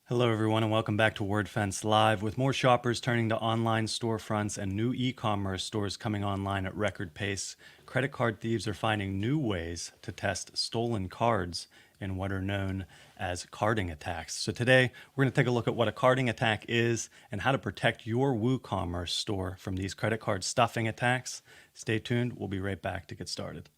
Hello, everyone, and welcome back to Wordfence Live. With more shoppers turning to online storefronts and new e-commerce stores coming online at record pace, credit card thieves are finding new ways to test stolen cards in what are known as carding attacks. So today, we're going to take a look at what a carding attack is and how to protect your WooCommerce store from these credit card stuffing attacks. Stay tuned. We'll be right back to get started.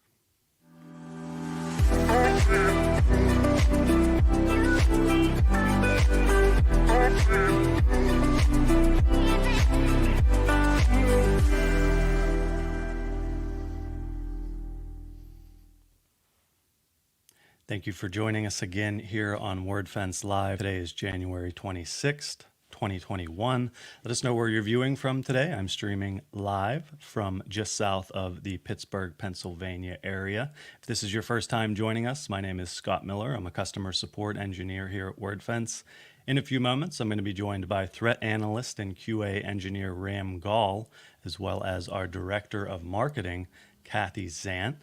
Thank you for joining us again here on Wordfence Live. Today is January 26th, 2021. Let us know where you're viewing from today. I'm streaming live from just south of the Pittsburgh, Pennsylvania area. If this is your first time joining us, my name is Scott Miller. I'm a customer support engineer here at Wordfence. In a few moments, I'm going to be joined by threat analyst and QA engineer Ram Gall, as well as our director of marketing, Kathy Zant.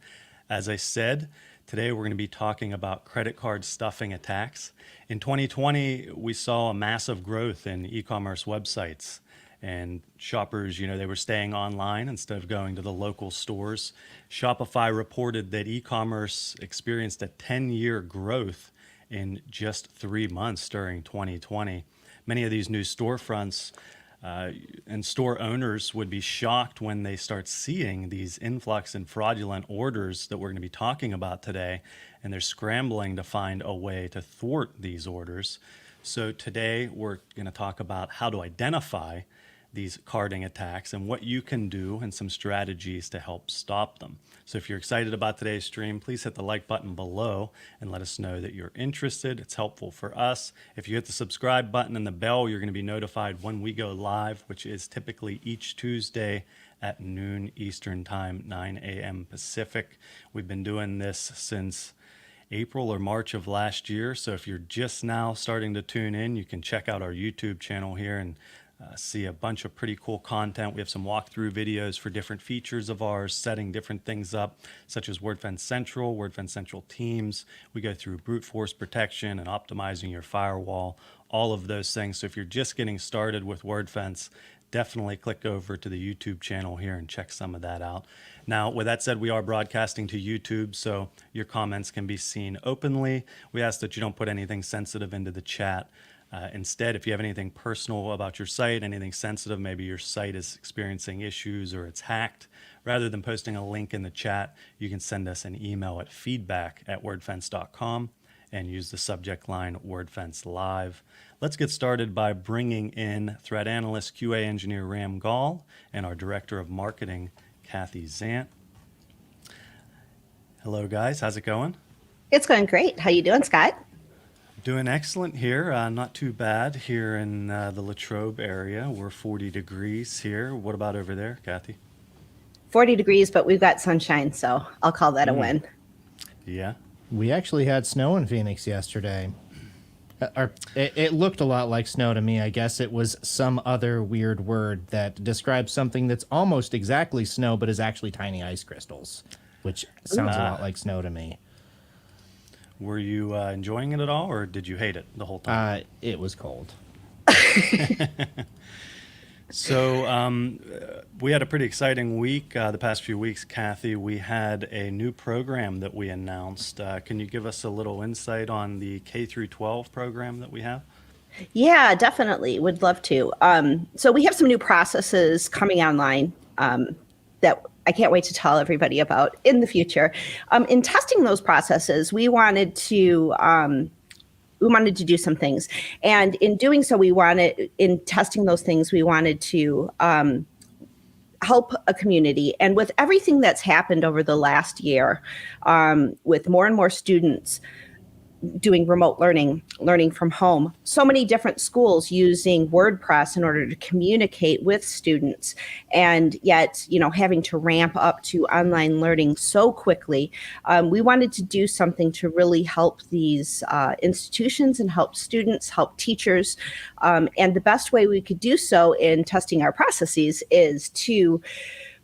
As I said, today we're going to be talking about credit card stuffing attacks. In 2020, we saw a massive growth in e-commerce websites, and shoppers, they were staying online instead of going to the local stores. Shopify reported that e-commerce experienced a 10-year growth in just 3 months during 2020. Many of these new storefronts and store owners would be shocked when they start seeing these influx and fraudulent orders that we're going to be talking about today, and they're scrambling to find a way to thwart these orders. So today we're going to talk about how to identify these carding attacks and what you can do and some strategies to help stop them. So if you're excited about today's stream, please hit the like button below and let us know that you're interested. It's helpful for us. If you hit the subscribe button and the bell, you're going to be notified when we go live, which is typically each Tuesday at noon Eastern Time, 9 a.m. Pacific. We've been doing this since April or March of last year. So if you're just now starting to tune in, you can check out our YouTube channel here and see a bunch of pretty cool content. We have some walkthrough videos for different features of ours, setting different things up, such as Wordfence Central, Wordfence Central Teams. We go through brute force protection and optimizing your firewall, all of those things. So if you're just getting started with Wordfence, definitely click over to the YouTube channel here and check some of that out. Now, with that said, we are broadcasting to YouTube, so your comments can be seen openly. We ask that you don't put anything sensitive into the chat. Instead, if you have anything personal about your site, anything sensitive, maybe your site is experiencing issues or it's hacked, rather than posting a link in the chat, you can send us an email at feedback@wordfence.com and use the subject line Wordfence Live. Let's get started by bringing in threat analyst QA engineer Ram Gall and our director of marketing, Kathy Zant. Hello, guys. How's it going? It's going great. How you doing, Scott? Doing excellent here. Not too bad here in the Latrobe area. We're 40 degrees here. What about over there, Kathy? 40 degrees, but we've got sunshine, so I'll call that a win. Yeah. We actually had snow in Phoenix yesterday. It looked a lot like snow to me. I guess it was some other weird word that describes something that's almost exactly snow, but is actually tiny ice crystals, which sounds a lot like snow to me. Were you enjoying it at all, or did you hate it the whole time? It was cold. So we had a pretty exciting week the past few weeks, Kathy. We had a new program that we announced. Can you give us a little insight on the K through 12 program that we have? Yeah, definitely. Would love to. So we have some new processes coming online that I can't wait to tell everybody about in the future. In testing those processes, we wanted to do some things. And in doing so, in testing those things, we wanted to help a community. And with everything that's happened over the last year, with more and more students doing remote learning from home, so many different schools using WordPress in order to communicate with students, and yet, having to ramp up to online learning so quickly, we wanted to do something to really help these institutions and help students, help teachers. And the best way we could do so in testing our processes is to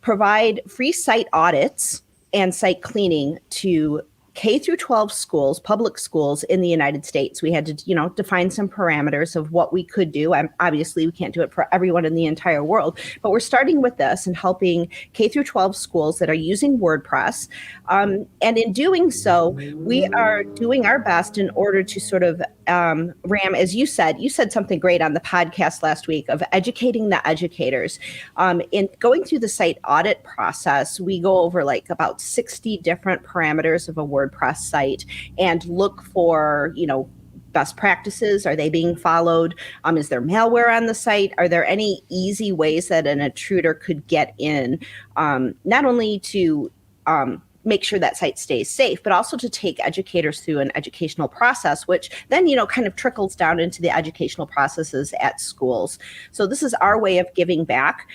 provide free site audits and site cleaning to K through 12 schools, public schools in the United States. We had to, define some parameters of what we could do. Obviously, we can't do it for everyone in the entire world, but we're starting with this and helping K through 12 schools that are using WordPress. And in doing so, we are doing our best in order to sort of, Ram, as you said something great on the podcast last week of educating the educators. In going through the site audit process, we go over like about 60 different parameters of a WordPress site and look for, best practices. Are they being followed? Is there malware on the site? Are there any easy ways that an intruder could get in, not only to make sure that site stays safe, but also to take educators through an educational process, which then, kind of trickles down into the educational processes at schools. So this is our way of giving back.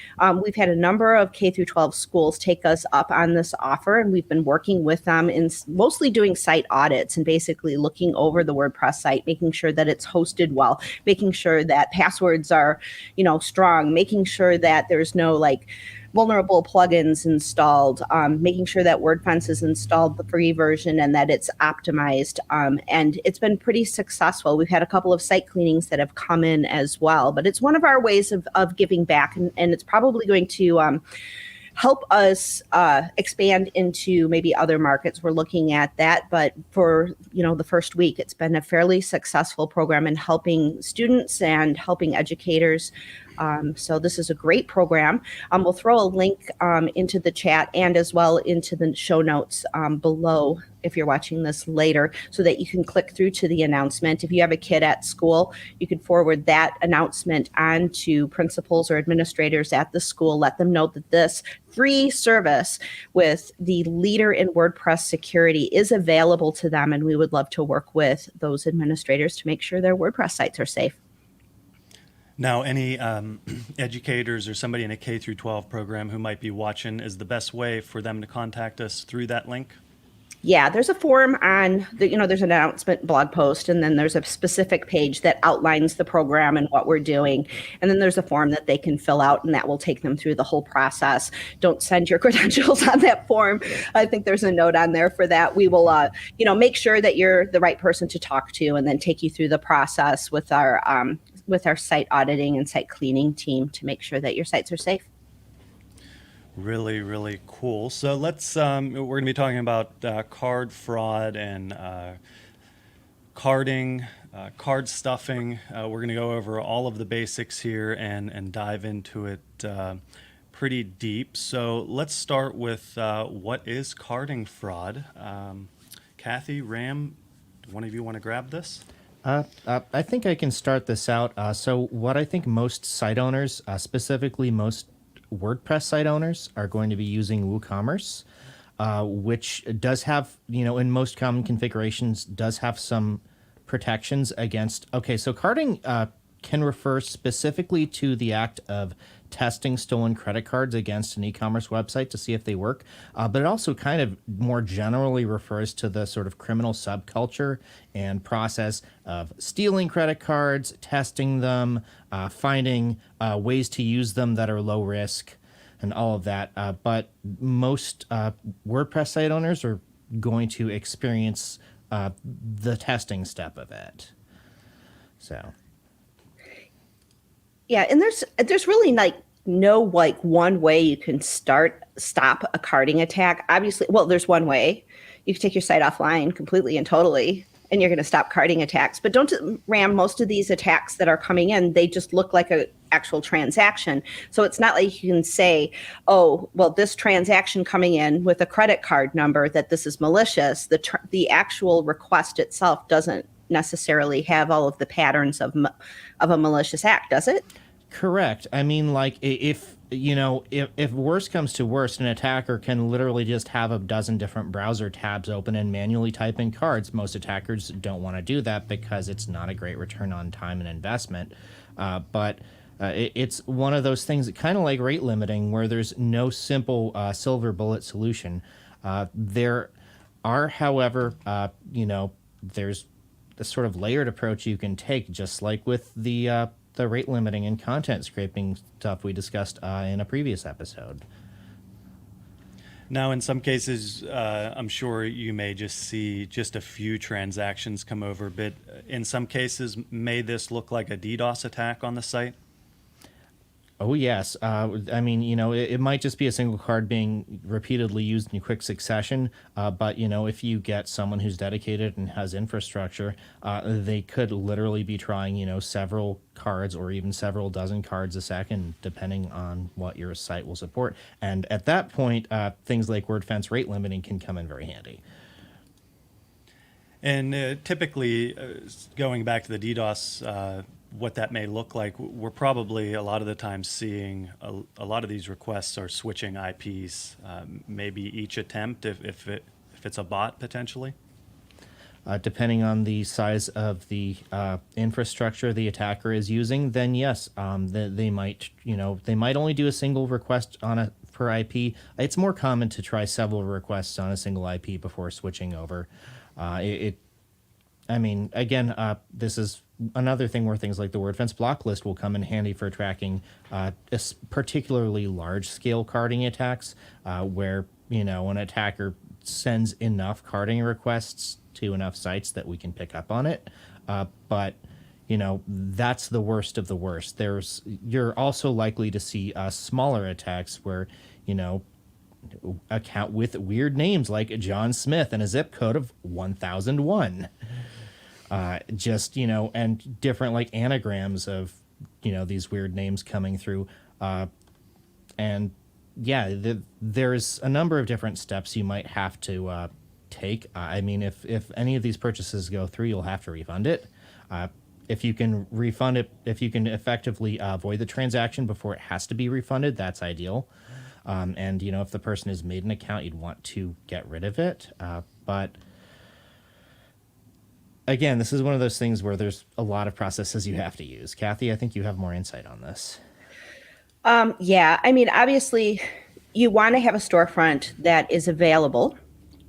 We've had a number of K through 12 schools take us up on this offer, and we've been working with them in mostly doing site audits and basically looking over the WordPress site, making sure that it's hosted well, making sure that passwords are, strong, making sure that there's no vulnerable plugins installed, making sure that Wordfence is installed, the free version, and that it's optimized. And it's been pretty successful. We've had a couple of site cleanings that have come in as well, but it's one of our ways of giving back, and it's probably going to help us expand into maybe other markets. We're looking at that, but for the first week, it's been a fairly successful program in helping students and helping educators. So this is a great program. We'll throw a link into the chat and as well into the show notes below if you're watching this later, so that you can click through to the announcement. If you have a kid at school, you can forward that announcement on to principals or administrators at the school. Let them know that this free service with the leader in WordPress security is available to them, and we would love to work with those administrators to make sure their WordPress sites are safe. Now, any educators or somebody in a K through 12 program who might be watching, is the best way for them to contact us through that link? Yeah, there's a form on there's an announcement blog post, and then there's a specific page that outlines the program and what we're doing. And then there's a form that they can fill out, and that will take them through the whole process. Don't send your credentials on that form. I think there's a note on there for that. We will, make sure that you're the right person to talk to, and then take you through the process with our site auditing and site cleaning team to make sure that your sites are safe. Really, really cool. So let's, we're going to be talking about card fraud and carding, card stuffing. We're going to go over all of the basics here and dive into it pretty deep. So let's start with what is carding fraud? Kathy, Ram, one of you want to grab this? I think I can start this out. So what I think most site owners, specifically most WordPress site owners, are going to be using WooCommerce, which does have, in most common configurations, does have some protections against. Okay, so carding can refer specifically to the act of testing stolen credit cards against an e-commerce website to see if they work, but it also kind of more generally refers to the sort of criminal subculture and process of stealing credit cards, testing them, finding ways to use them that are low risk, and all of that. But most WordPress site owners are going to experience the testing step of it. So. Yeah, and there's really no one way you can stop a carding attack. Obviously, well, there's one way. You can take your site offline completely and totally, and you're going to stop carding attacks. But don't Ram, most of these attacks that are coming in, they just look like an actual transaction. So it's not like you can say, oh, well, this transaction coming in with a credit card number, that this is malicious. The actual request itself doesn't necessarily have all of the patterns of a malicious act, does it? Correct. I mean, if worse comes to worst, an attacker can literally just have a dozen different browser tabs open and manually type in cards. Most attackers don't want to do that because it's not a great return on time and investment. But it's one of those things that kind of like rate limiting, where there's no simple silver bullet solution. There are, however, there's a sort of layered approach you can take, just like with the rate limiting and content scraping stuff we discussed in a previous episode. Now, in some cases, I'm sure you may just see just a few transactions come over, but in some cases, may this look like a DDoS attack on the site? Oh yes. I mean, it might just be a single card being repeatedly used in quick succession. But if you get someone who's dedicated and has infrastructure, they could literally be trying, several cards or even several dozen cards a second, depending on what your site will support. And at that point, things like Wordfence rate limiting can come in very handy. And typically, going back to the DDoS, what that may look like, we're probably a lot of the time seeing a lot of these requests are switching IPs, maybe each attempt if it's a bot potentially. Depending on the size of the infrastructure the attacker is using, then yes, they might, they might only do a single request on a per IP. It's more common to try several requests on a single IP before switching over. I mean, again, this is another thing where things like the Wordfence block list will come in handy for tracking particularly large-scale carding attacks, where, an attacker sends enough carding requests to enough sites that we can pick up on it. But, that's the worst of the worst. You're also likely to see smaller attacks where, account with weird names like John Smith and a zip code of 1001. And different like anagrams of, these weird names coming through. And yeah, there's a number of different steps you might have to take. I mean, if any of these purchases go through, you'll have to refund it. If you can refund it, if you can effectively avoid the transaction before it has to be refunded, that's ideal. And, if the person has made an account, you'd want to get rid of it. But again, this is one of those things where there's a lot of processes you have to use. Kathy, I think you have more insight on this. Yeah, I mean, obviously, you want to have a storefront that is available,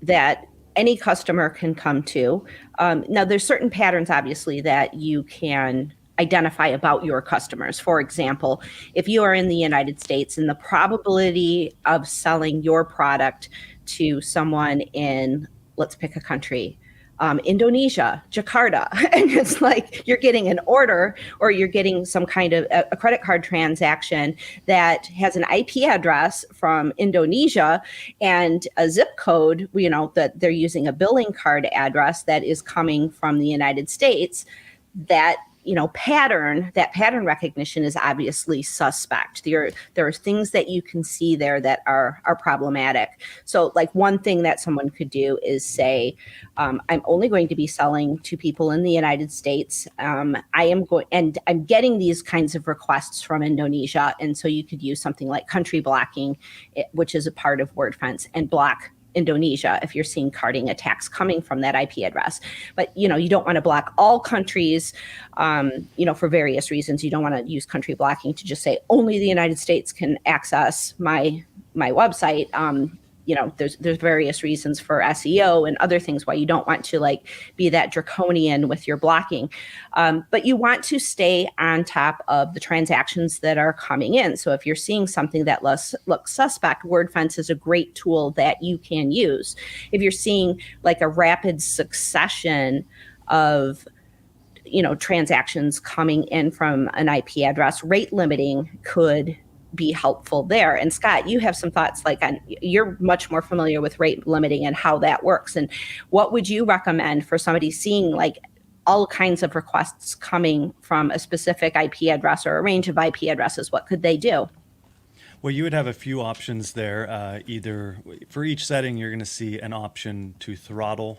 that any customer can come to. Now, there's certain patterns, obviously, that you can identify about your customers. For example, if you are in the United States and the probability of selling your product to someone in, let's pick a country, Indonesia, Jakarta, and it's like you're getting an order or you're getting some kind of a credit card transaction that has an IP address from Indonesia and a zip code, that they're using a billing card address that is coming from the United States, that pattern recognition is obviously suspect. There are things that you can see there that are problematic. So like one thing that someone could do is say, I'm only going to be selling to people in the United States. And I'm getting these kinds of requests from Indonesia. And so you could use something like country blocking, which is a part of Wordfence, and block Indonesia if you're seeing carding attacks coming from that IP address. But you don't want to block all countries, for various reasons. You don't want to use country blocking to just say only the United States can access my website. There's various reasons for SEO and other things why you don't want to be that draconian with your blocking. But you want to stay on top of the transactions that are coming in. So if you're seeing something that looks suspect, Wordfence is a great tool that you can use. If you're seeing like a rapid succession of transactions coming in from an IP address, rate limiting could be helpful there. And Scott, you have some thoughts you're much more familiar with rate limiting and how that works. And what would you recommend for somebody seeing all kinds of requests coming from a specific IP address or a range of IP addresses? What could they do? Well, you would have a few options there. Either for each setting, you're going to see an option to throttle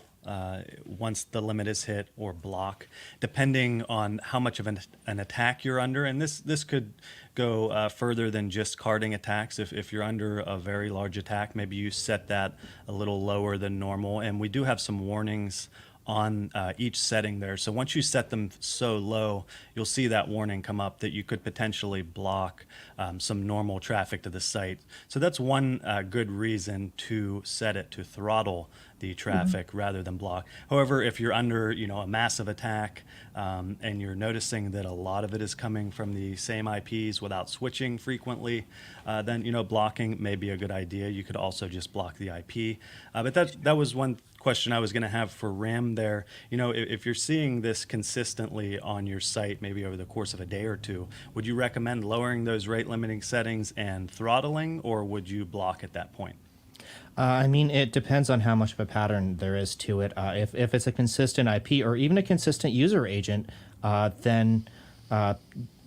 once the limit is hit, or block, depending on how much of an attack you're under. And this could go further than just carding attacks. If you're under a very large attack, maybe you set that a little lower than normal. And we do have some warnings on each setting there. So once you set them so low, you'll see that warning come up that you could potentially block some normal traffic to the site. So that's one good reason to set it to throttle the traffic rather than block. However, if you're under, a massive attack and you're noticing that a lot of it is coming from the same IPs without switching frequently, then blocking may be a good idea. You could also just block the IP. But that was one question I was going to have for Ram there. If you're seeing this consistently on your site, maybe over the course of a day or two, would you recommend lowering those rate limiting settings and throttling, or would you block at that point? It depends on how much of a pattern there is to it. If it's a consistent IP or even a consistent user agent, then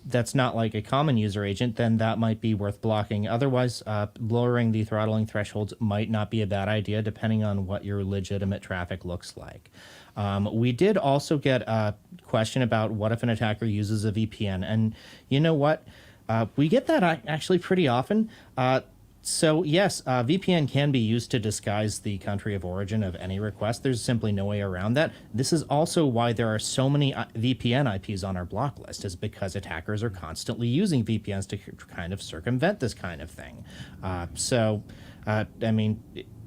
that's not like a common user agent, then that might be worth blocking. Otherwise, lowering the throttling thresholds might not be a bad idea, depending on what your legitimate traffic looks like. We did also get a question about what if an attacker uses a VPN, and you know what? We get that actually pretty often. So yes, VPN can be used to disguise the country of origin of any request. There's simply no way around that. This is also why there are so many VPN IPs on our block list, is because attackers are constantly using VPNs to kind of circumvent this kind of thing.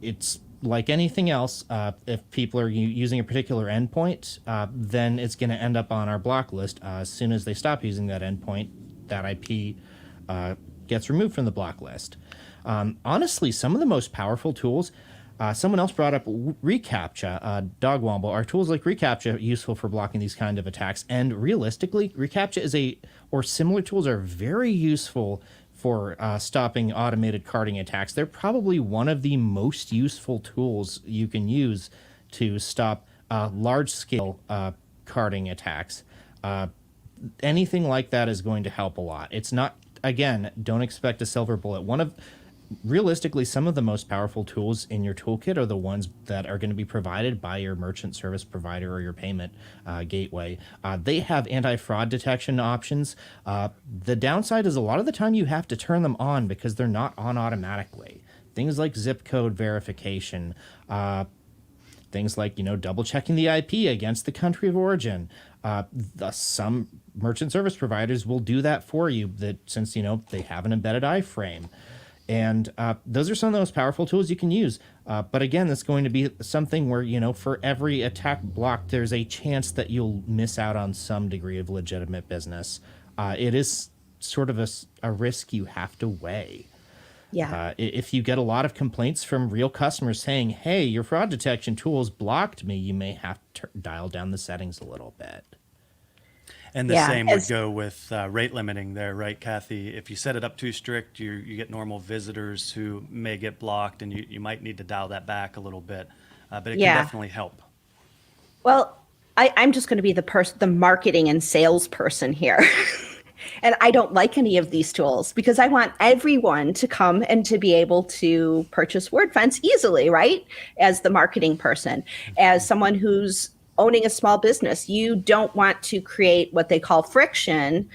It's like anything else. If people are using a particular endpoint, then it's going to end up on our block list. As soon as they stop using that endpoint, that IP gets removed from the block list. Honestly, some of the most powerful tools, someone else brought up reCAPTCHA, Dogwomble. Are tools like reCAPTCHA useful for blocking these kind of attacks? And realistically, reCAPTCHA or similar tools are very useful for stopping automated carding attacks. They're probably one of the most useful tools you can use to stop large-scale carding attacks. Anything like that is going to help a lot. It's not, again, don't expect a silver bullet. Realistically, some of the most powerful tools in your toolkit are the ones that are going to be provided by your merchant service provider or your payment gateway. They have anti-fraud detection options. The downside is a lot of the time you have to turn them on because they're not on automatically. Things like zip code verification, things like, double checking the IP against the country of origin. Some merchant service providers will do that for you, since they have an embedded iframe. And those are some of the most powerful tools you can use. But again, that's going to be something where, for every attack block, there's a chance that you'll miss out on some degree of legitimate business. It is sort of a risk you have to weigh. Yeah. If you get a lot of complaints from real customers saying, hey, your fraud detection tools blocked me, you may have to dial down the settings a little bit. And the same would go with rate limiting there, right, Kathy? If you set it up too strict, you get normal visitors who may get blocked, and you might need to dial that back a little bit. But it can definitely help. Well, I'm just going to be the marketing and sales person here. And I don't like any of these tools because I want everyone to come and to be able to purchase Wordfence easily, right? As the marketing person, as someone who's owning a small business, you don't want to create what they call friction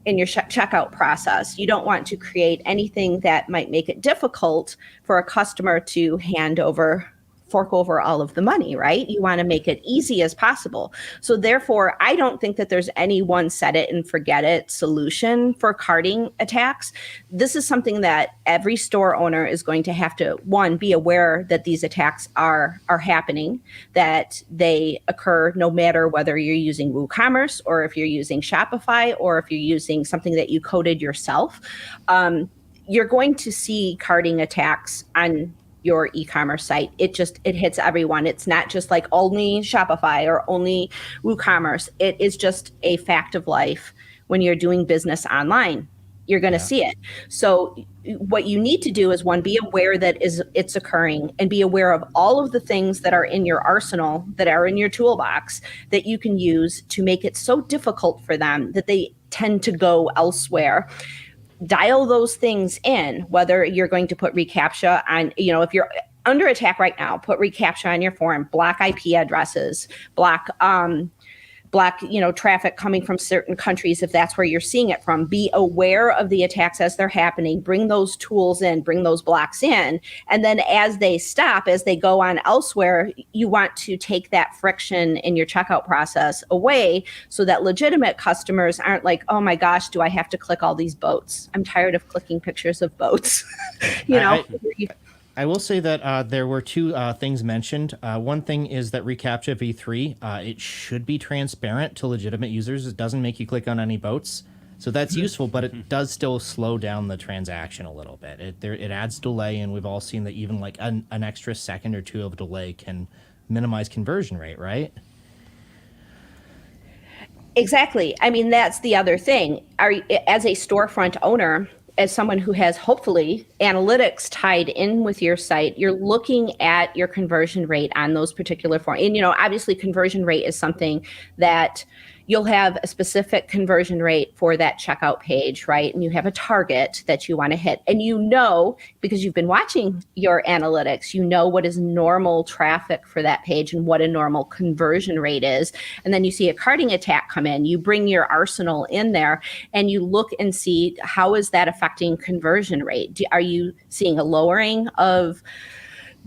in your checkout process. You don't want to create anything that might make it difficult for a customer to fork over all of the money, right? You want to make it easy as possible. So therefore, I don't think that there's any one set it and forget it solution for carding attacks. This is something that every store owner is going to have to, one, be aware that these attacks are happening, that they occur no matter whether you're using WooCommerce or if you're using Shopify or if you're using something that you coded yourself. You're going to see carding attacks on your e-commerce site. It hits everyone. It's not just like only Shopify or only WooCommerce. It is just a fact of life when you're doing business online. You're going to see it. So what you need to do is, one, be aware that it's occurring, and be aware of all of the things that are in your arsenal, that are in your toolbox, that you can use to make it so difficult for them that they tend to go elsewhere. Dial those things in, whether you're going to put reCAPTCHA on, if you're under attack right now, put reCAPTCHA on your form, block IP addresses, block block, traffic coming from certain countries if that's where you're seeing it from. Be aware of the attacks as they're happening. Bring those tools in, bring those blocks in. And then as they stop, as they go on elsewhere, you want to take that friction in your checkout process away so that legitimate customers aren't like, oh my gosh, do I have to click all these boats? I'm tired of clicking pictures of boats. I will say that there were two things mentioned. One thing is that reCAPTCHA v3, it should be transparent to legitimate users. It doesn't make you click on any boats. So that's useful, but it does still slow down the transaction a little bit. It adds delay, and we've all seen that even like an extra second or two of delay can minimize conversion rate, right? Exactly. I mean, that's the other thing. As a storefront owner, as someone who has hopefully analytics tied in with your site, you're looking at your conversion rate on those particular forms. And, obviously conversion rate is something that you'll have a specific conversion rate for that checkout page, right? And you have a target that you want to hit. And because you've been watching your analytics, what is normal traffic for that page and what a normal conversion rate is. And then you see a carding attack come in, you bring your arsenal in there and you look and see how is that affecting conversion rate? Are you seeing a lowering of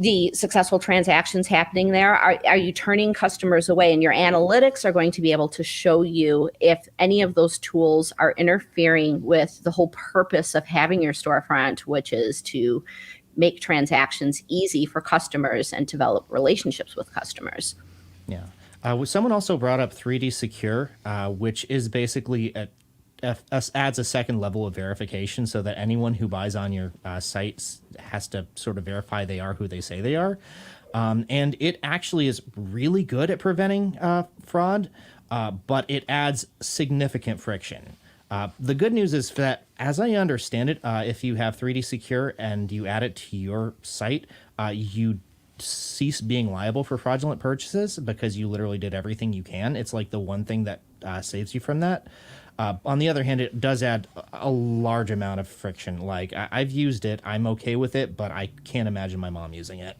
the successful transactions happening there? Are you turning customers away? And your analytics are going to be able to show you if any of those tools are interfering with the whole purpose of having your storefront, which is to make transactions easy for customers and develop relationships with customers. Yeah. Someone also brought up 3D Secure, which is basically adds a second level of verification so that anyone who buys on your sites has to sort of verify they are who they say they are. And it actually is really good at preventing fraud, but it adds significant friction. The good news is that, as I understand it, if you have 3D Secure and you add it to your site, you cease being liable for fraudulent purchases because you literally did everything you can. It's like the one thing that saves you from that. On the other hand, it does add a large amount of friction. Like, I've used it, I'm okay with it, but I can't imagine my mom using it.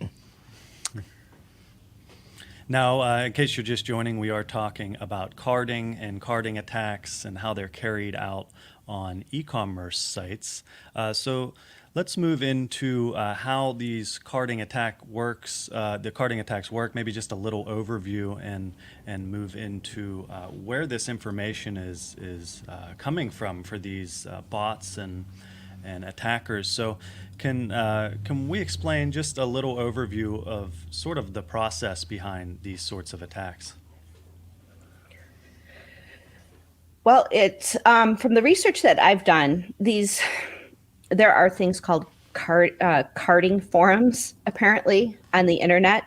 Now, in case you're just joining, we are talking about carding and carding attacks and how they're carried out on e-commerce sites. So let's move into how these carding attacks work, maybe just a little overview, and move into where this information is coming from for these bots and attackers. So can we explain just a little overview of sort of the process behind these sorts of attacks? Well, it's from the research that I've done, there are things called carding forums, apparently, on the internet,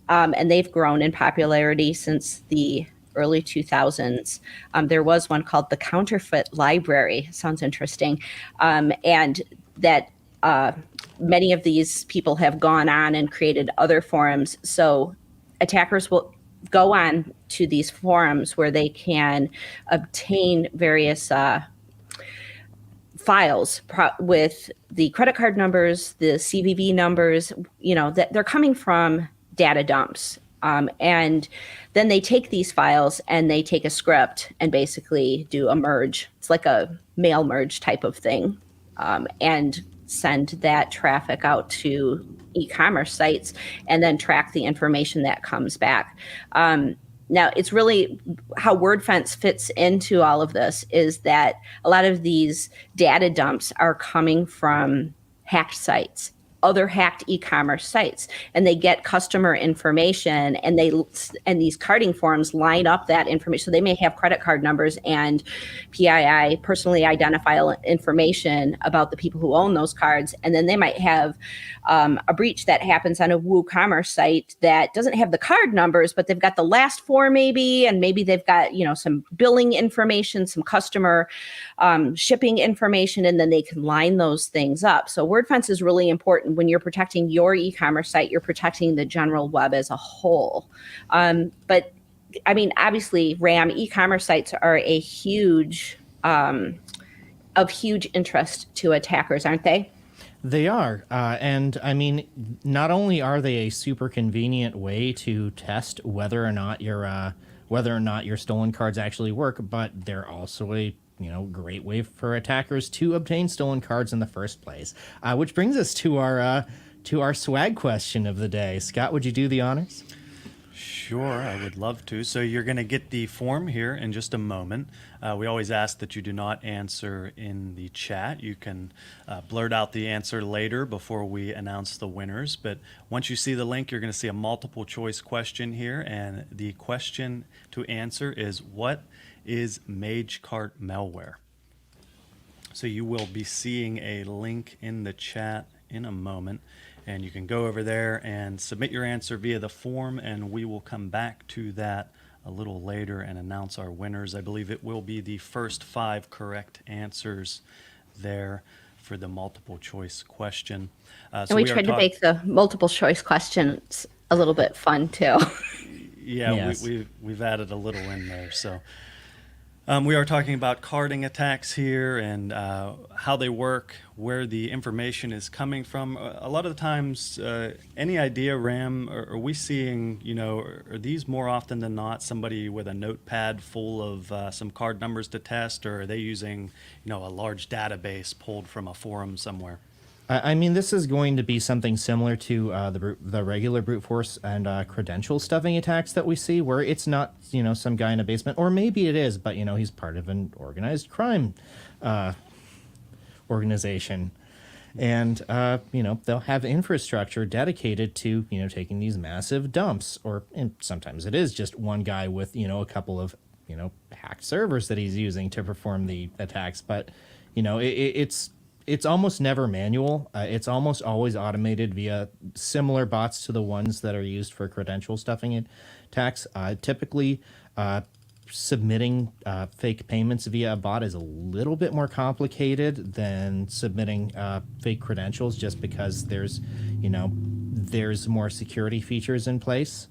and they've grown in popularity since the early 2000s. There was one called the Counterfeit Library. Sounds interesting. And that many of these people have gone on and created other forums. So attackers will go on to these forums where they can obtain various files with the credit card numbers, the CVV numbers, that they're coming from data dumps. And then they take these files and they take a script and basically do a merge. It's like a mail merge type of thing, and send that traffic out to e-commerce sites and then track the information that comes back. Now, it's really how Wordfence fits into all of this is that a lot of these data dumps are coming from hacked sites, other hacked e-commerce sites, and they get customer information, and these carding forms line up that information. So they may have credit card numbers and PII, personally identifiable information about the people who own those cards, and then they might have a breach that happens on a WooCommerce site that doesn't have the card numbers, but they've got the last four maybe, and maybe they've got some billing information, some customer shipping information, and then they can line those things up. So Wordfence is really important. When you're protecting your e-commerce site, you're protecting the general web as a whole. But I mean, obviously, RAM e-commerce sites are a huge, of huge interest to attackers, aren't they? They are, and I mean, not only are they a super convenient way to test whether or not your stolen cards actually work, but they're also a great way for attackers to obtain stolen cards in the first place. Which brings us to our swag question of the day. Scott, would you do the honors? Sure, I would love to. So you're going to get the form here in just a moment. We always ask that you do not answer in the chat. You can blurt out the answer later before we announce the winners. But once you see the link, you're going to see a multiple choice question here. And the question to answer is, what is MageCart malware? So you will be seeing a link in the chat in a moment. And you can go over there and submit your answer via the form, and we will come back to that a little later and announce our winners. I believe it will be the first 5 correct answers there for the multiple choice question. And we tried to make the multiple choice questions a little bit fun too. Yeah, Yes. we've added a little in there. So we are talking about carding attacks here and how they work, where the information is coming from. A lot of the times, any idea, Ram, are we seeing, are these more often than not somebody with a notepad full of some card numbers to test, or are they using, a large database pulled from a forum somewhere? I mean, this is going to be something similar to the regular brute force and credential stuffing attacks that we see, where it's not, some guy in a basement, or maybe it is, but, he's part of an organized crime organization. And, they'll have infrastructure dedicated to, taking these massive dumps, and sometimes it is just one guy with, a couple of, hacked servers that he's using to perform the attacks. But, it's almost never manual. It's almost always automated via similar bots to the ones that are used for credential stuffing attacks. Typically, submitting fake payments via a bot is a little bit more complicated than submitting fake credentials, just because there's more security features in place.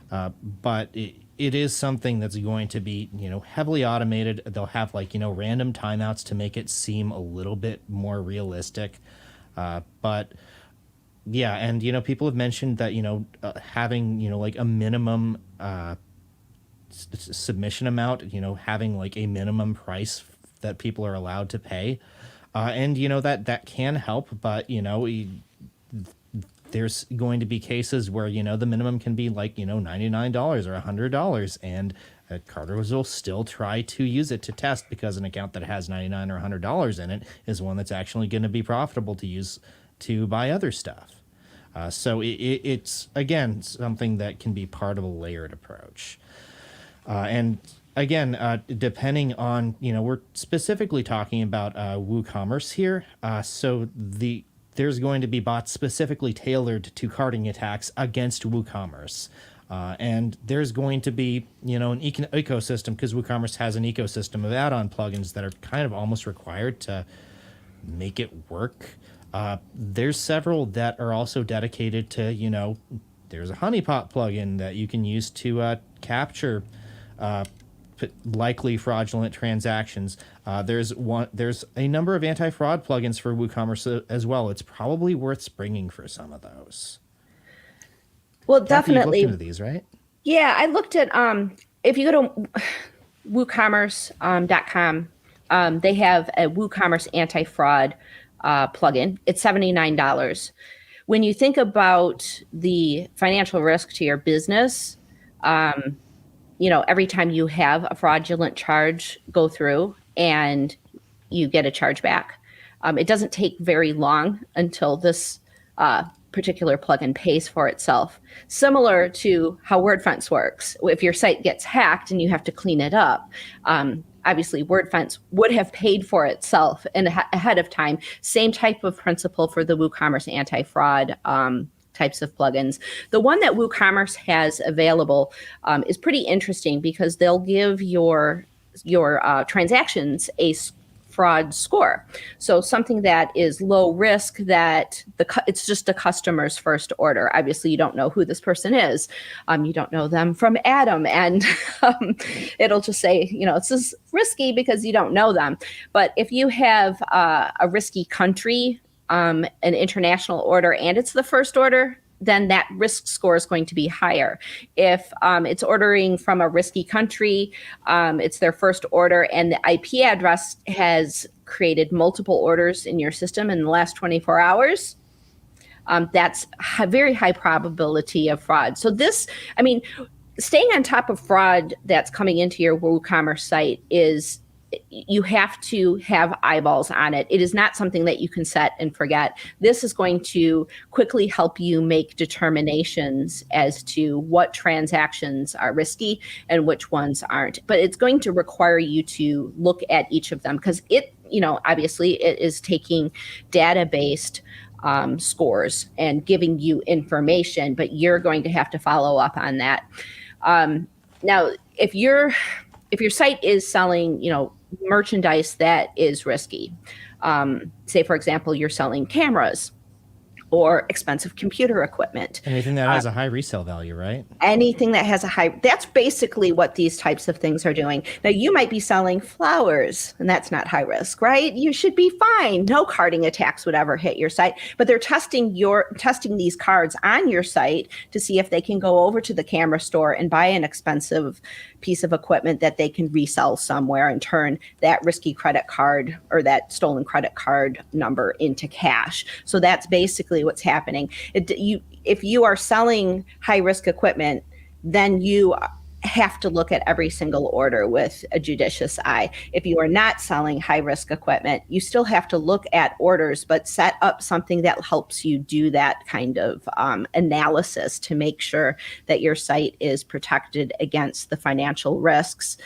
But it is something that's going to be, heavily automated. They'll have random timeouts to make it seem a little bit more realistic. But yeah, and, people have mentioned that, having, a minimum submission amount, having a minimum price that people are allowed to pay. And, that can help, but, there's going to be cases where, the minimum can be $99 or $100, and carders will still try to use it to test, because an account that has $99 or $100 in it is one that's actually going to be profitable to use to buy other stuff. So it's, again, something that can be part of a layered approach. And again, depending on, we're specifically talking about WooCommerce here. So there's going to be bots specifically tailored to carding attacks against WooCommerce. And there's going to be, an ecosystem, because WooCommerce has an ecosystem of add-on plugins that are kind of almost required to make it work. There's several that are also dedicated to, there's a honeypot plugin that you can use to capture likely fraudulent transactions. There's a number of anti-fraud plugins for WooCommerce as well. It's probably worth springing for some of those. Well, Kathy, definitely. you've looked into these, right? Yeah, I looked at if you go to WooCommerce.com, they have a WooCommerce anti-fraud plugin. It's $79. When you think about the financial risk to your business, every time you have a fraudulent charge go through and you get a charge back, it doesn't take very long until this particular plugin pays for itself. Similar to how Wordfence works. If your site gets hacked and you have to clean it up, obviously Wordfence would have paid for itself ahead of time. Same type of principle for the WooCommerce anti-fraud types of plugins. The one that WooCommerce has available is pretty interesting, because they'll give your transactions a fraud score. So something that is low risk, that it's just a customer's first order. Obviously, you don't know who this person is. You don't know them from Adam, and it'll just say, it's just risky because you don't know them. But if you have a risky country an international order and it's the first order, then that risk score is going to be higher. If it's ordering from a risky country, it's their first order, and the IP address has created multiple orders in your system in the last 24 hours, that's a very high probability of fraud. So this, I mean, staying on top of fraud that's coming into your WooCommerce site is, you have to have eyeballs on it. It is not something that you can set and forget. This is going to quickly help you make determinations as to what transactions are risky and which ones aren't. But it's going to require you to look at each of them, because it, obviously it is taking data-based scores and giving you information, but you're going to have to follow up on that. Now, if your site is selling, merchandise that is risky, say, for example, you're selling cameras or expensive computer equipment. Anything that has a high resale value, right? Anything that has a high, that's basically what these types of things are doing. Now, you might be selling flowers, and that's not high risk, right? You should be fine. No carding attacks would ever hit your site, but they're testing these cards on your site to see if they can go over to the camera store and buy an expensive piece of equipment that they can resell somewhere and turn that risky credit card or that stolen credit card number into cash. So that's basically what's happening. If you are selling high risk equipment, then you have to look at every single order with a judicious eye. If you are not selling high risk equipment, you still have to look at orders, but set up something that helps you do that kind of analysis to make sure that your site is protected against the financial risks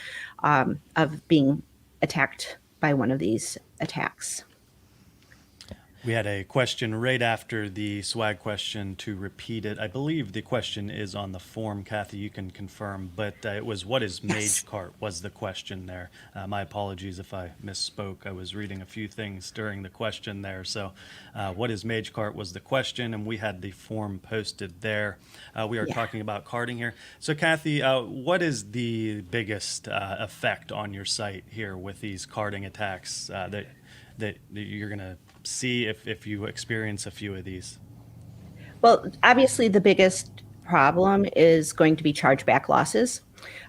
of being attacked by one of these attacks. We had a question right after the swag question to repeat it. I believe the question is on the form. Kathy, you can confirm, but it was, what is MageCart was the question there. My apologies if I misspoke. I was reading a few things during the question there. So what is MageCart was the question, and we had the form posted there. We are talking about carding here. So Kathy, what is the biggest effect on your site here with these carding attacks that you're going to see if you experience a few of these? Well, obviously the biggest problem is going to be chargeback losses.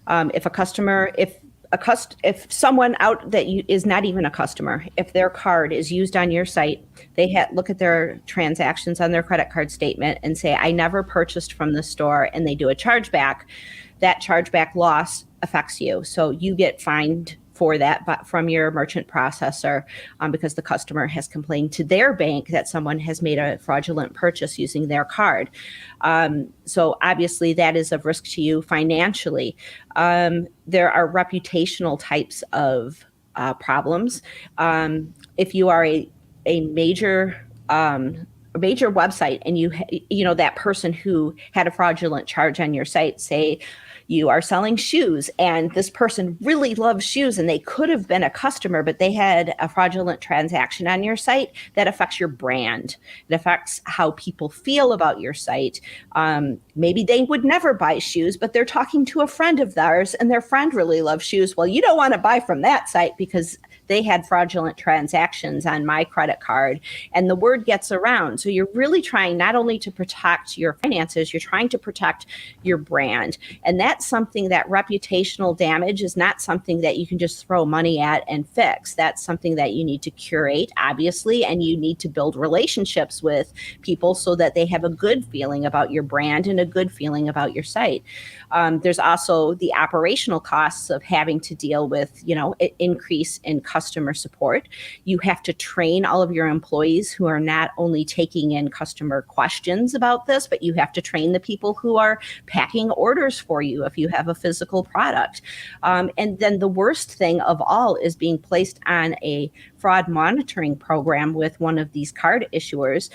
If someone out that is not even a customer, if their card is used on your site, they look at their transactions on their credit card statement and say, I never purchased from the store, and they do a chargeback, that chargeback loss affects you. So you get fined for that, but from your merchant processor, because the customer has complained to their bank that someone has made a fraudulent purchase using their card. So obviously that is of risk to you financially. There are reputational types of problems. If you are a major website and you know that person who had a fraudulent charge on your site, say you are selling shoes and this person really loves shoes and they could have been a customer, but they had a fraudulent transaction on your site, that affects your brand. It affects how people feel about your site. Maybe they would never buy shoes, but they're talking to a friend of theirs and their friend really loves shoes. Well, you don't want to buy from that site because they had fraudulent transactions on my credit card, and the word gets around. So you're really trying not only to protect your finances, you're trying to protect your brand. And that's something, that reputational damage is not something that you can just throw money at and fix. That's something that you need to curate, obviously, and you need to build relationships with people so that they have a good feeling about your brand and a good feeling about your site. There's also the operational costs of having to deal with, an increase in customer support. You have to train all of your employees who are not only taking in customer questions about this, but you have to train the people who are packing orders for you if you have a physical product. And then the worst thing of all is being placed on a fraud monitoring program with one of these card issuers.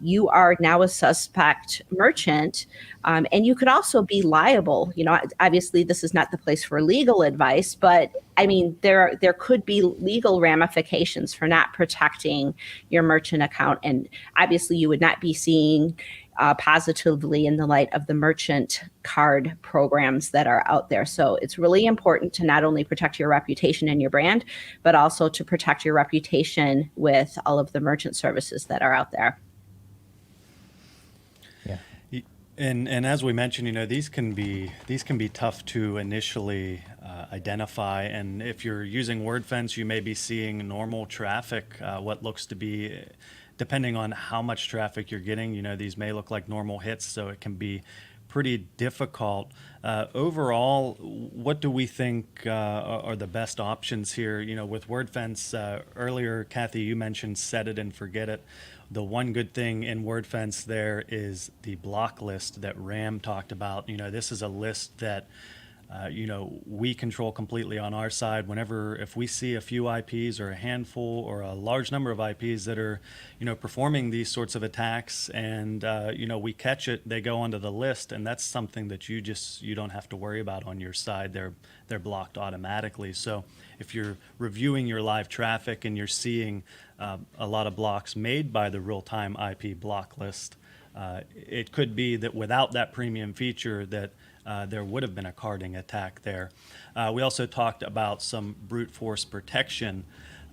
You are now a suspect merchant, and you could also be liable. Obviously this is not the place for legal advice, but I mean, there could be legal ramifications for not protecting your merchant account. And obviously you would not be seeing positively in the light of the merchant card programs that are out there. So it's really important to not only protect your reputation and your brand, but also to protect your reputation with all of the merchant services that are out there. Yeah. And as we mentioned, these can be tough to initially identify. And if you're using Wordfence, you may be seeing normal traffic, what looks to be, depending on how much traffic you're getting, these may look like normal hits, so it can be pretty difficult. Overall, what do we think are the best options here? With Wordfence, earlier, Kathy, you mentioned set it and forget it. The one good thing in Wordfence there is the block list that Ram talked about. This is a list that we control completely on our side. If we see a few IPs or a handful or a large number of IPs that are, performing these sorts of attacks, and we catch it, they go onto the list, and that's something that you don't have to worry about on your side. They're blocked automatically. So if you're reviewing your live traffic and you're seeing a lot of blocks made by the real-time IP block list, it could be that without that premium feature that there would have been a carding attack there. We also talked about some brute force protection,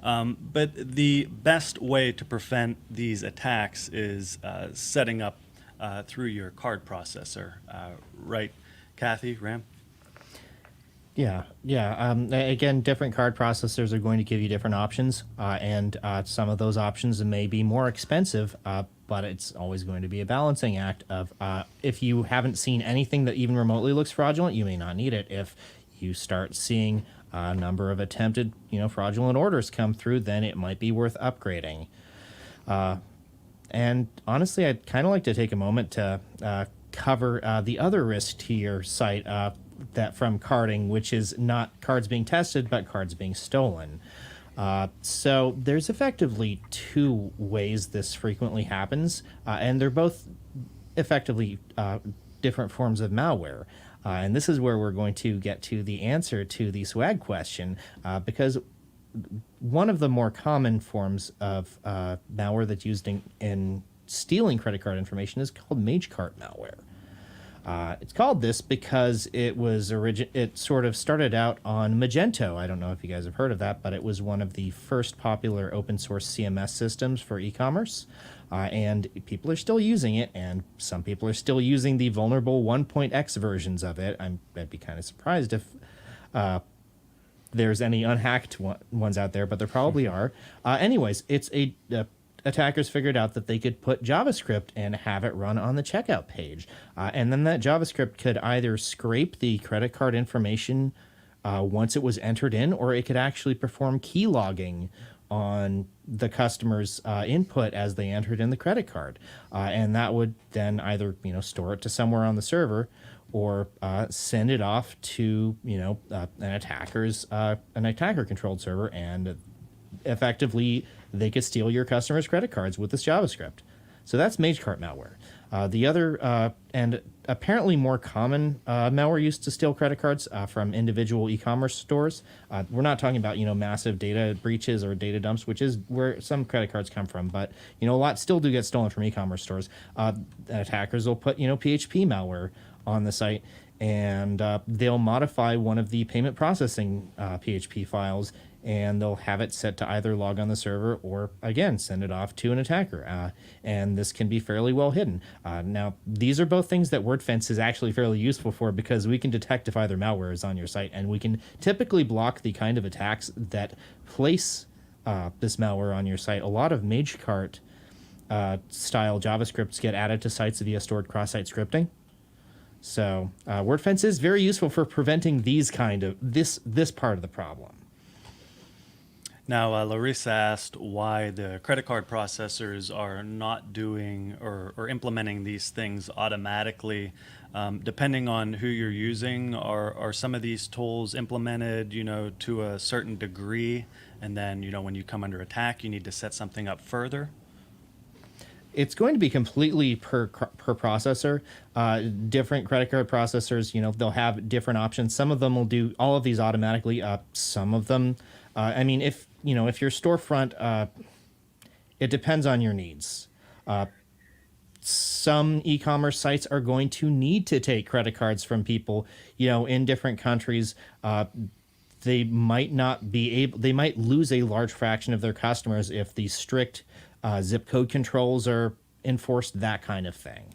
but the best way to prevent these attacks is setting up through your card processor. Right, Kathy, Ram? Yeah. Again, different card processors are going to give you different options, and some of those options may be more expensive, but it's always going to be a balancing act of if you haven't seen anything that even remotely looks fraudulent, you may not need it. If you start seeing a number of attempted, fraudulent orders come through, then it might be worth upgrading. And honestly, I'd kind of like to take a moment to cover the other risk to your site that from carding, which is not cards being tested, but cards being stolen. So there's effectively two ways this frequently happens, and they're both effectively different forms of malware. And this is where we're going to get to the answer to the swag question, because one of the more common forms of malware that's used in stealing credit card information is called MageCart malware. It's called this because it sort of started out on Magento. I don't know if you guys have heard of that, but it was one of the first popular open source CMS systems for e-commerce. And people are still using it, and some people are still using the vulnerable 1.x versions of it. I'd be kind of surprised if there's any unhacked ones out there, but there probably are. Anyways, it's attackers figured out that they could put JavaScript and have it run on the checkout page. And then that JavaScript could either scrape the credit card information once it was entered in, or it could actually perform key logging on the customer's input as they entered in the credit card. And that would then either, store it to somewhere on the server or send it off to, an attacker-controlled server, and effectively they could steal your customers' credit cards with this JavaScript. So that's MageCart malware. The other and apparently more common malware used to steal credit cards from individual e-commerce stores. We're not talking about massive data breaches or data dumps, which is where some credit cards come from. But a lot still do get stolen from e-commerce stores. Attackers will put PHP malware on the site, and they'll modify one of the payment processing PHP files, and they'll have it set to either log on the server or, again, send it off to an attacker. And this can be fairly well hidden. Now, these are both things that Wordfence is actually fairly useful for, because we can detect if either malware is on your site, and we can typically block the kind of attacks that place this malware on your site. A lot of MageCart style JavaScripts get added to sites via stored cross-site scripting. So Wordfence is very useful for preventing these this part of the problem. Now, Larissa asked why the credit card processors are not doing or implementing these things automatically. Depending on who you're using, are some of these tools implemented, to a certain degree, and then, when you come under attack, you need to set something up further? It's going to be completely per processor. Different credit card processors, they'll have different options. Some of them will do all of these automatically. Some of them, if your storefront, it depends on your needs. some e-commerce sites are going to need to take credit cards from people, in different countries. They might not be able, they might lose a large fraction of their customers if the strict zip code controls are enforced, that kind of thing.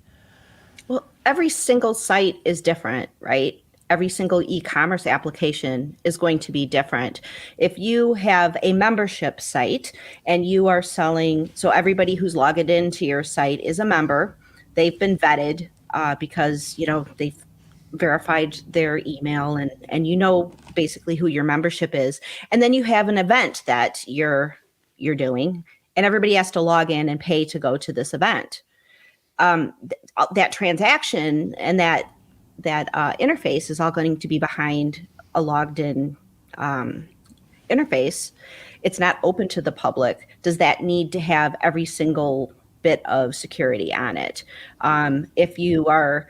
Well, every single site is different, right? Every single e-commerce application is going to be different. If you have a membership site and you are selling, so everybody who's logged into your site is a member, they've been vetted because, they've verified their email and basically who your membership is. And then you have an event that you're doing, and everybody has to log in and pay to go to this event. That transaction and that interface is all going to be behind a logged in interface. It's not open to the public. Does that need to have every single bit of security on it? If you are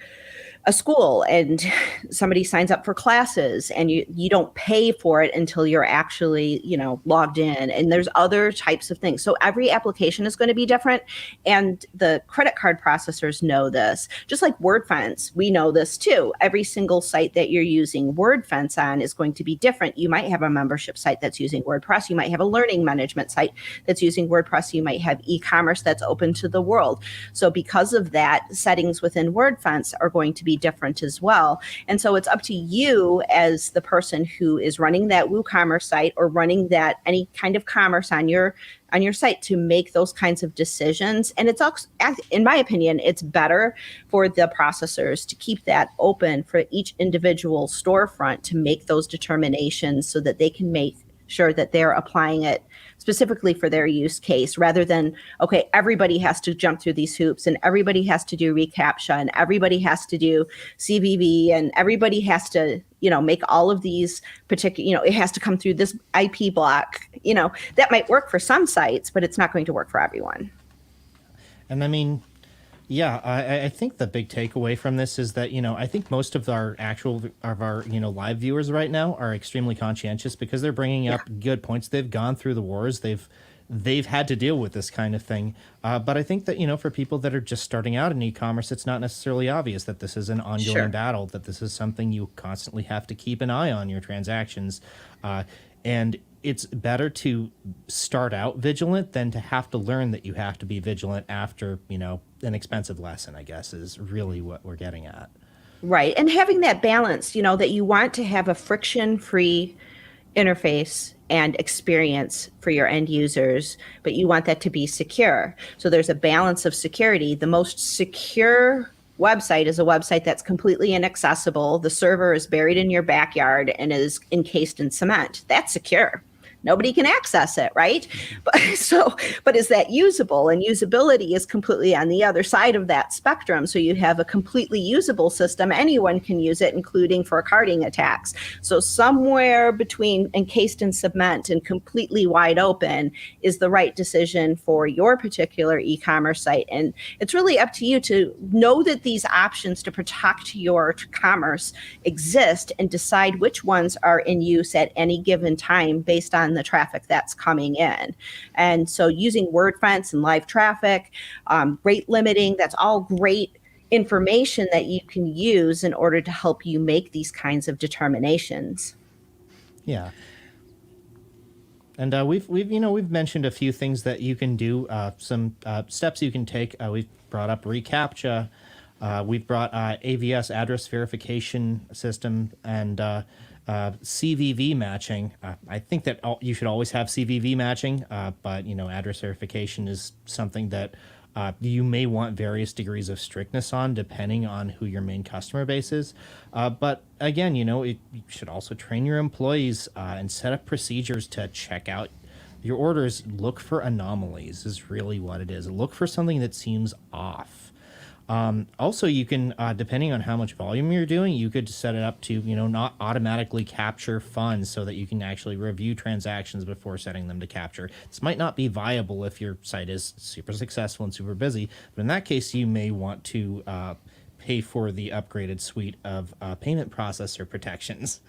a school and somebody signs up for classes and you don't pay for it until you're actually, logged in, and there's other types of things. So every application is going to be different. And the credit card processors know this, just like Wordfence. We know this too. Every single site that you're using Wordfence on is going to be different. You might have a membership site that's using WordPress. You might have a learning management site that's using WordPress. You might have e-commerce that's open to the world. So because of that, settings within Wordfence are going to be different as well. And so it's up to you as the person who is running that WooCommerce site or running that any kind of commerce on your site to make those kinds of decisions. And it's also, in my opinion, it's better for the processors to keep that open for each individual storefront to make those determinations so that they can make sure that they're applying it specifically for their use case, rather than, okay, everybody has to jump through these hoops and everybody has to do reCAPTCHA and everybody has to do CVV and everybody has to, make all of these particular, it has to come through this IP block. That might work for some sites, but it's not going to work for everyone. And I mean, yeah, I think the big takeaway from this is that, I think most of our live viewers right now are extremely conscientious because they're bringing up good points. They've gone through the wars. They've had to deal with this kind of thing. But I think that, for people that are just starting out in e-commerce, it's not necessarily obvious that this is an ongoing battle, that this is something you constantly have to keep an eye on your transactions. And it's better to start out vigilant than to have to learn that you have to be vigilant after, an expensive lesson, I guess, is really what we're getting at. Right. And having that balance, that you want to have a friction-free interface and experience for your end users, but you want that to be secure. So there's a balance of security. The most secure website is a website that's completely inaccessible. The server is buried in your backyard and is encased in cement. That's secure. Nobody can access it, right? But is that usable? And usability is completely on the other side of that spectrum. So you have a completely usable system. Anyone can use it, including for carding attacks. So somewhere between encased in cement and completely wide open is the right decision for your particular e-commerce site. And it's really up to you to know that these options to protect your commerce exist and decide which ones are in use at any given time based on the traffic that's coming in. And so using Wordfence and live traffic, rate limiting, that's all great information that you can use in order to help you make these kinds of determinations. Yeah. And we've mentioned a few things that you can do, some steps you can take. We've brought up reCAPTCHA. We've brought AVS, address verification system, and CVV matching. I think that you should always have CVV matching, but address verification is something that you may want various degrees of strictness on depending on who your main customer base is. But again, you should also train your employees and set up procedures to check out your orders. Look for anomalies is really what it is. Look for something that seems off. Also, you can, depending on how much volume you're doing, you could set it up to, not automatically capture funds so that you can actually review transactions before setting them to capture. This might not be viable if your site is super successful and super busy, but in that case, you may want to pay for the upgraded suite of payment processor protections.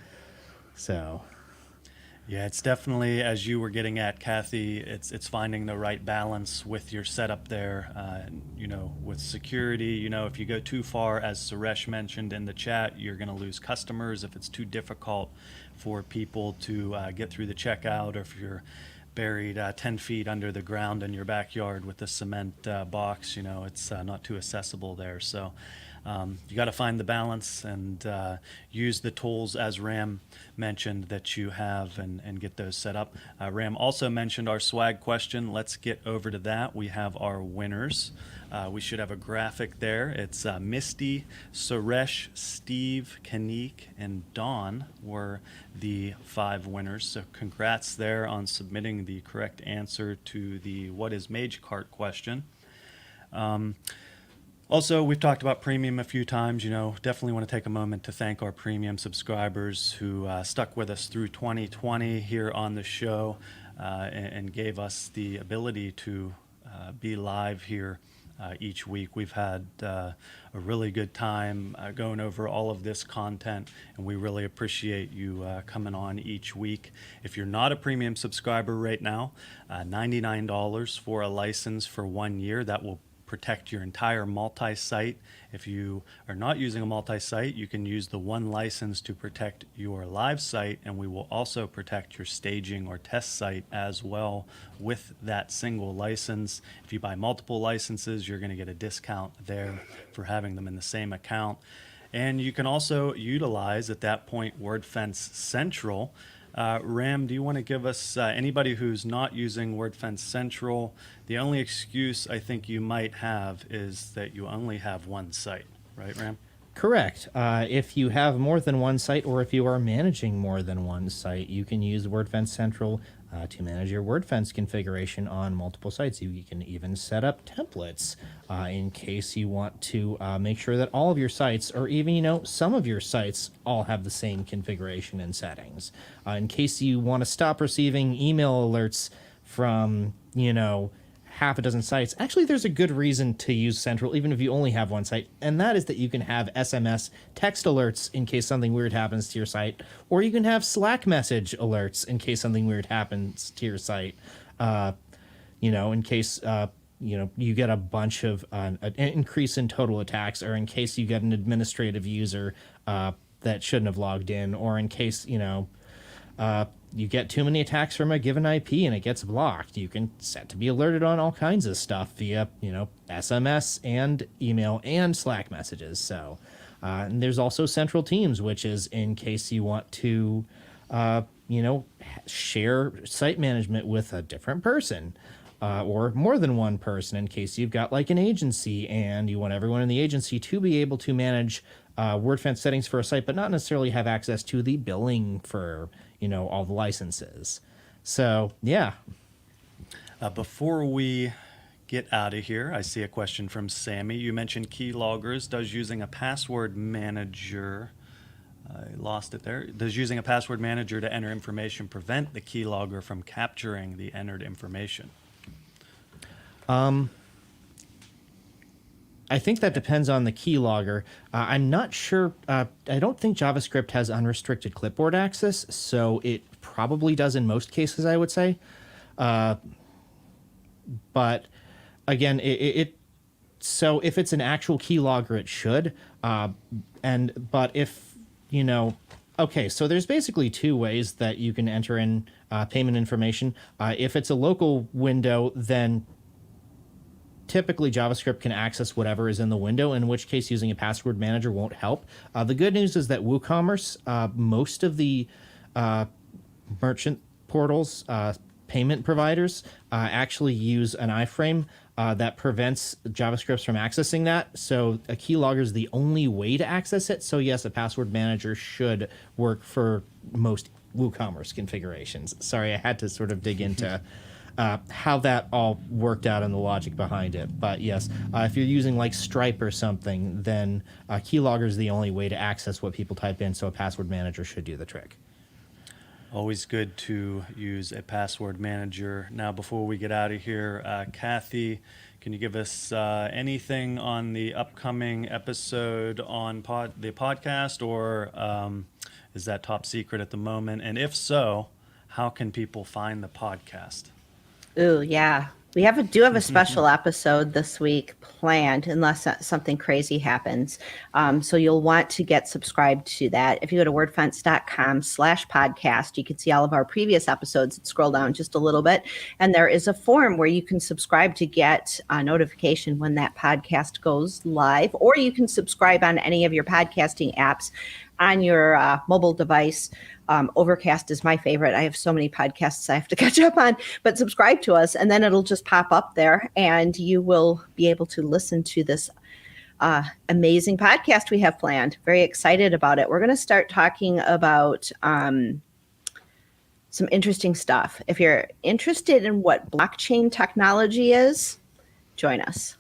So... Yeah, it's definitely, as you were getting at, Kathy, it's finding the right balance with your setup there. With security, if you go too far, as Suresh mentioned in the chat, you're going to lose customers if it's too difficult for people to get through the checkout, or if you're buried 10 feet under the ground in your backyard with a cement box, it's not too accessible there. So you got to find the balance and use the tools, as Ram mentioned, that you have, and get those set up. Ram also mentioned our swag question. Let's get over to that. We have our winners. We should have a graphic there. It's Misty, Suresh, Steve, Kanik, and Dawn were the 5 winners. So congrats there on submitting the correct answer to the what is Mage Cart question. Also, we've talked about premium a few times. Definitely want to take a moment to thank our premium subscribers who stuck with us through 2020 here on the show, and gave us the ability to be live here each week. We've had a really good time going over all of this content, and we really appreciate you coming on each week. If you're not a premium subscriber right now, $99 for a license for 1 year. That will protect your entire multi-site. If you are not using a multi-site, you can use the one license to protect your live site, and we will also protect your staging or test site as well with that single license. If you buy multiple licenses, you're going to get a discount there for having them in the same account. And you can also utilize, at that point, Wordfence Central. Ram, do you want to give us, anybody who's not using Wordfence Central, the only excuse I think you might have is that you only have one site, right, Ram? Correct. If you have more than one site, or if you are managing more than one site, you can use Wordfence Central to manage your Wordfence configuration on multiple sites. You can even set up templates in case you want to make sure that all of your sites, or even some of your sites, all have the same configuration and settings. In case you want to stop receiving email alerts from half a dozen sites. Actually, there's a good reason to use Central, even if you only have one site, and that is that you can have SMS text alerts in case something weird happens to your site, or you can have Slack message alerts in case something weird happens to your site. In case you get a bunch of an increase in total attacks, or in case you get an administrative user that shouldn't have logged in, or in case you get too many attacks from a given IP and it gets blocked. You can set to be alerted on all kinds of stuff via, SMS and email and Slack messages. So, and there's also Central Teams, which is in case you want to, share site management with a different person, or more than one person, in case you've got like an agency and you want everyone in the agency to be able to manage Wordfence settings for a site, but not necessarily have access to the billing for all the licenses. So yeah. Before we get out of here, I see a question from Sammy. You mentioned keyloggers. Does using a password manager, I lost it there. Does using a password manager to enter information prevent the keylogger from capturing the entered information? I think that depends on the keylogger. I'm not sure. I don't think JavaScript has unrestricted clipboard access, so it probably does in most cases, I would say. But again, so if it's an actual keylogger, it should. But if okay, so there's basically 2 ways that you can enter in payment information. If it's a local window, then typically JavaScript can access whatever is in the window, in which case using a password manager won't help. The good news is that WooCommerce, most of the merchant portals, payment providers, actually use an iframe that prevents JavaScript from accessing that. So a keylogger is the only way to access it. So yes, a password manager should work for most WooCommerce configurations. Sorry, I had to sort of dig into how that all worked out and the logic behind it. But yes, if you're using like Stripe or something, then keylogger is the only way to access what people type in, so a password manager should do the trick. Always good to use a password manager. Now, before we get out of here, Kathy, can you give us anything on the upcoming episode on the podcast, or is that top secret at the moment? And if so, how can people find the podcast? Ooh, yeah. We do have a special episode this week planned, unless something crazy happens. So you'll want to get subscribed to that. If you go to wordfence.com/podcast, you can see all of our previous episodes. Scroll down just a little bit, and there is a form where you can subscribe to get a notification when that podcast goes live, or you can subscribe on any of your podcasting apps on your mobile device. Overcast is my favorite. I have so many podcasts I have to catch up on, but subscribe to us and then it'll just pop up there and you will be able to listen to this amazing podcast we have planned. Very excited about it. We're going to start talking about some interesting stuff. If you're interested in what blockchain technology is, join us.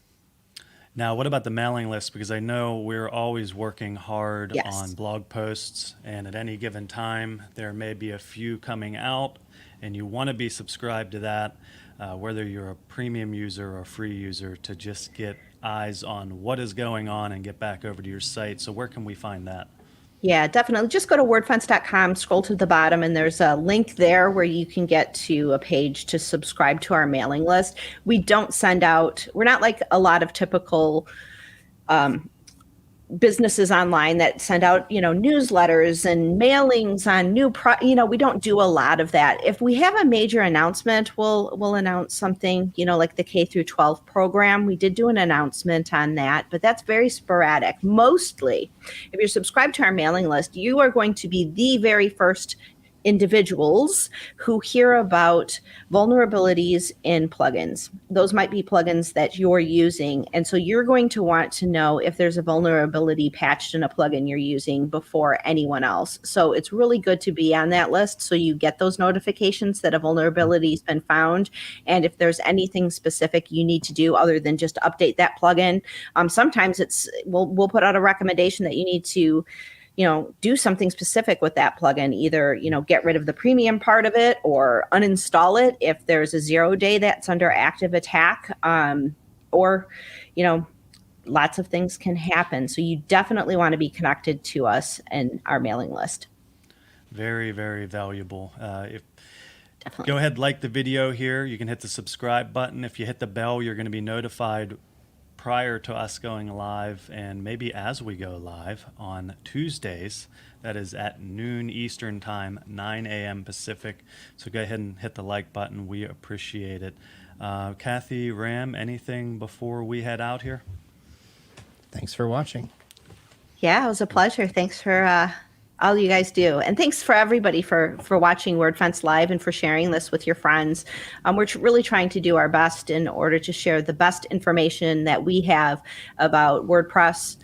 Now, what about the mailing list? Because I know we're always working hard Yes. on blog posts, and at any given time, there may be a few coming out, and you want to be subscribed to that, whether you're a premium user or a free user, to just get eyes on what is going on and get back over to your site. So where can we find that? Yeah, definitely. Just go to wordfence.com, scroll to the bottom, and there's a link there where you can get to a page to subscribe to our mailing list. We don't send out, we're not like a lot of typical businesses online that send out, newsletters and mailings on we don't do a lot of that. If we have a major announcement, we'll announce something, like the K through 12 program. We did do an announcement on that, but that's very sporadic. Mostly, if you're subscribed to our mailing list, you are going to be the very first individuals who hear about vulnerabilities in plugins. Those might be plugins that you're using. And so you're going to want to know if there's a vulnerability patched in a plugin you're using before anyone else. So it's really good to be on that list so you get those notifications that a vulnerability has been found. And if there's anything specific you need to do other than just update that plugin, sometimes we'll put out a recommendation that you need to do something specific with that plugin, either, get rid of the premium part of it or uninstall it if there's a 0-day that's under active attack, or, lots of things can happen. So you definitely want to be connected to us and our mailing list. Very, very valuable. Definitely. Go ahead, like the video here. You can hit the subscribe button. If you hit the bell, you're going to be notified prior to us going live, and maybe as we go live on Tuesdays. That is at noon Eastern time, 9 a.m. Pacific. So go ahead and hit the like button. We appreciate it. Kathy, Ram, anything before we head out here? Thanks for watching. Yeah, it was a pleasure. Thanks for all you guys do. And thanks for everybody for watching Wordfence Live and for sharing this with your friends. We're really trying to do our best in order to share the best information that we have about WordPress,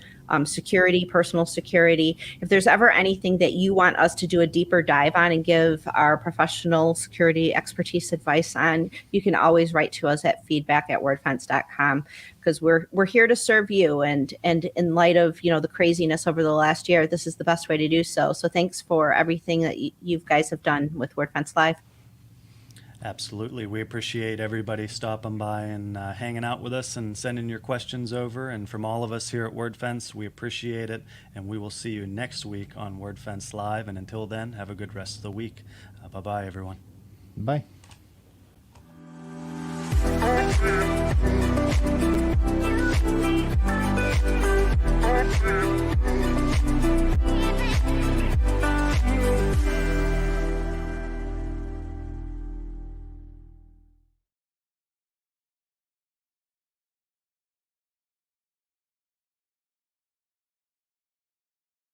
security, personal security. If there's ever anything that you want us to do a deeper dive on and give our professional security expertise advice on, you can always write to us at feedback@wordfence.com, because we're here to serve you. And in light of the craziness over the last year, this is the best way to do so. So thanks for everything that you guys have done with Wordfence Live. Absolutely. We appreciate everybody stopping by and hanging out with us and sending your questions over. And from all of us here at Wordfence, we appreciate it. And we will see you next week on Wordfence Live. And until then, have a good rest of the week. Bye-bye, everyone. Bye.